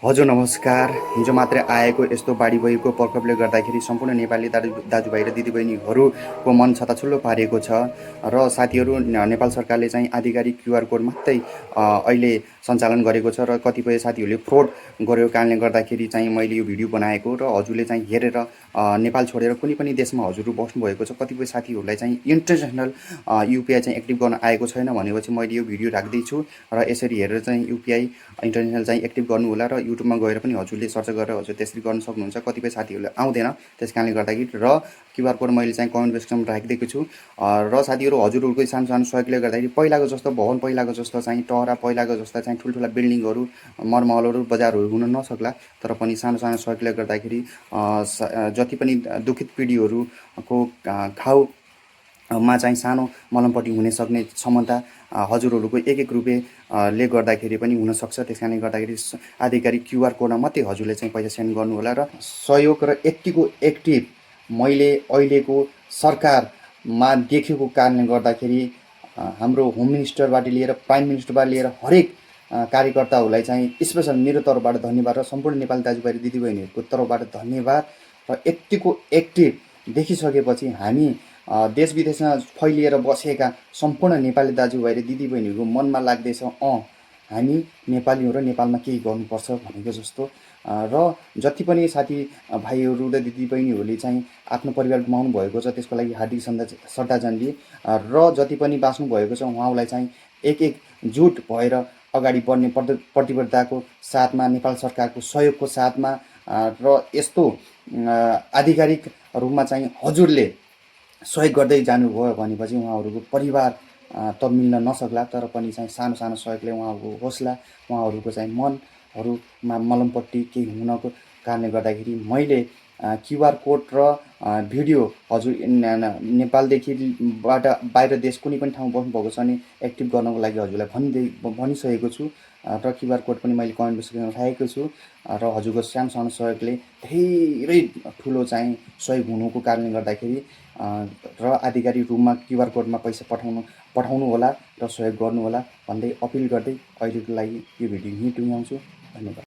हजुर नमस्कार। हिजो मात्रै आएको यस्तो बाढी गएको प्रकोपले गर्दाखेरि सम्पूर्ण नेपाली दाजुभाइ र दिदीबहिनीहरूको मन छताछुल्लो पारेको छ र साथीहरू नेपाल सरकारले चाहिँ आधिकारिक क्युआर कोड मात्रै अहिले सञ्चालन गरेको छ र कतिपय साथीहरूले फ्रड गरेको कारणले गर्दाखेरि चाहिँ मैले यो भिडियो बनाएको र हजुरले चाहिँ हेरेर नेपाल छोडेर कुनै पनि देशमा हजुरहरू बस्नुभएको छ। कतिपय साथीहरूलाई चाहिँ इन्टरनेसनल युपिआई चाहिँ एक्टिभ गर्न आएको छैन भनेपछि मैले यो भिडियो राख्दैछु र यसरी हेरेर चाहिँ युपिआई इन्टरनेसनल चाहिँ एक्टिभ गर्नु होला र युट्युबमा गएर पनि हजुरले सर्च गरेर हजुर त्यसरी गर्न सक्नुहुन्छ। कतिपय साथीहरूले आउँदैन, त्यस कारणले गर्दाखेरि र क्युआर कोड मैले चाहिँ कमेन्ट बक्समा राखिदिएको छु र साथीहरू हजुरहरूको सानो सानो सहयोगले गर्दाखेरि पहिलाको जस्तो भवन, पहिलाको जस्तो चाहिँ टहरा, पहिलाको जस्ता चाहिँ ठुल्ठुला बिल्डिङहरू, मरमहलहरू, बजारहरू हुन नसक्ला, तर पनि सानो सानो सहयोगले गर्दाखेरि जति पनि दुखित पिँढीहरूको घाउमा चाहिँ सानो मलमपट्टि हुने सक्ने क्षमता हजुरहरूको एक रुपियाँले गर्दाखेरि पनि हुनसक्छ। त्यस कारणले गर्दाखेरि आधिकारिक क्युआर कोडमा मात्रै हजुरले चाहिँ पैसा सेन्ड गर्नु होला र सहयोग र यत्तिको एक्टिभ मैले अहिलेको सरकारमा देखेको कारणले गर्दाखेरि हाम्रो होम मिनिस्टरबाट लिएर प्राइम मिनिस्टरबाट लिएर हरेक कार्यकर्ताहरूलाई चाहिँ स्पेसल मेरो तर्फबाट धन्यवाद र सम्पूर्ण नेपाली दाजुभाइ र दिदीबहिनीहरूको तर्फबाट धन्यवाद। र यत्तिको एक्टिभ देखिसकेपछि हामी देश विदेशमा फैलिएर बसेका सम्पूर्ण नेपाली दाजुभाइ र दिदीबहिनीहरूको मनमा लाग्दैछ हामी नेपाली हो र नेपालमा केही गर्नुपर्छ भनेको जस्तो। र जति पनि साथी भाइहरू र दिदीबहिनीहरूले चाहिँ आफ्नो परिवार गुमाउनु भएको छ त्यसको लागि हार्दिक श्रद्धाञ्जली र जति पनि बाँच्नु भएको छ उहाँलाई चाहिँ एकजुट भएर अगाडि बढ्ने प्रतिबद्धताको साथमा नेपाल सरकारको सहयोगको साथमा र यस्तो आधिकारिक रूपमा चाहिँ हजुरले सहयोग गर्दै जानुभयो भनेपछि उहाँहरूको परिवार त मिल्न नसक्ला, तर पनि चाहिँ सानो सानो सहयोगले उहाँहरूको हौसला, उहाँहरूको चाहिँ मनहरूमा मलमपट्टि केही हुनको कारणले गर्दाखेरि मैले क्युआर कोड र भिडियो हजुर नेपालदेखि बाहिर देश कुनै पनि ठाउँमा बस्नुभएको छ भने एक्टिभ गर्नको लागि हजुरलाई भनिसकेको छु र क्युआर कोड पनि मैले कमेन्ट बक्समा राखेको छु र हजुरको सानो सानो सहयोगले धेरै ठुलो चाहिँ सहयोग हुनुको कारणले गर्दाखेरि र आधिकारिक रूपमा क्युआर कोडमा पैसा पठाउनु होला र सहयोग गर्नु होला भन्दै अपिल गर्दै अहिलेको लागि यो भिडियो यहीँ टुङ्ग्याउँछु। धन्यवाद।